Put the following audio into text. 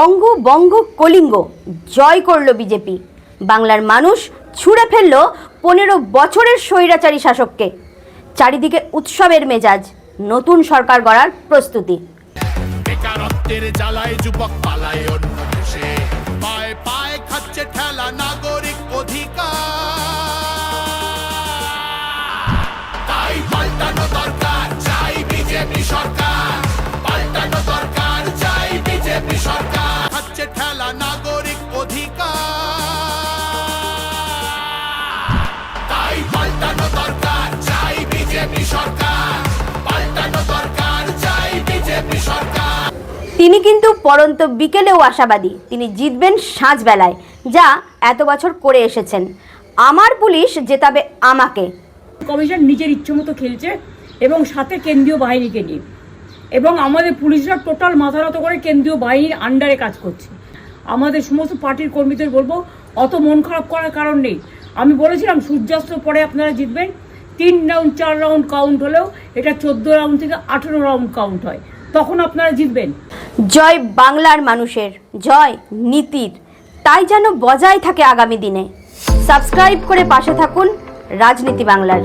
অঙ্গ বঙ্গ কলিঙ্গ জয় করল বিজেপি। বাংলার মানুষ ছুঁড়ে ফেলল 15 বছরের স্বৈরাচারী শাসককে। চারিদিকে উৎসবের মেজাজ, নতুন সরকার গড়ার প্রস্তুতি। বেকারত্বের জ্বালায় যুবক পালায় অন্য দেশে, পায়ে পায়ে খাচ্ছে ঠেলা নাগরিক অধিকার। তাই পাল্টানো দরকার, চাই বিজেপি সরকার। পাল্টানো দরকার, চাই বিজেপি সরকার। খাচ্ছে ঠেলা নাগরিক অধিকার। তাই পাল্টানো দরকার, চাই বিজেপি সরকার। পাল্টানো দরকার, চাই বিজেপি সরকার। তিনি কিন্তু পরন্ত বিকেলেও আশাবাদী তিনি জিতবেন সাঁঝবেলায়, যা এত বছর করে এসেছেন। আমার পুলিশ জেতাবে আমাকে। কমিশন নিজের ইচ্ছেমতো খেলছে এবং সাথে কেন্দ্রীয় বাহিনীকে নিয়ে, এবং আমাদের পুলিশরা টোটাল মাথা নত করে কেন্দ্রীয় বাহিনীর আন্ডারে কাজ করছে। আমাদের সমস্ত পার্টির কর্মীদের বলবো, অত মন খারাপ করার কারণ নেই। আমি বলেছিলাম সূর্যাস্তের পরে আপনারা জিতবেন। 3 রাউন্ড 4 রাউন্ড কাউন্ট হলেও এটা 14 রাউন্ড থেকে 18 রাউন্ড কাউন্ট হয়, তখন আপনারা জিতবেন। জয় বাংলার মানুষের, জয় নীতির, তাই যেন বজায় থাকে আগামী দিনে। সাবস্ক্রাইব করে পাশে থাকুন রাজনীতি বাংলার।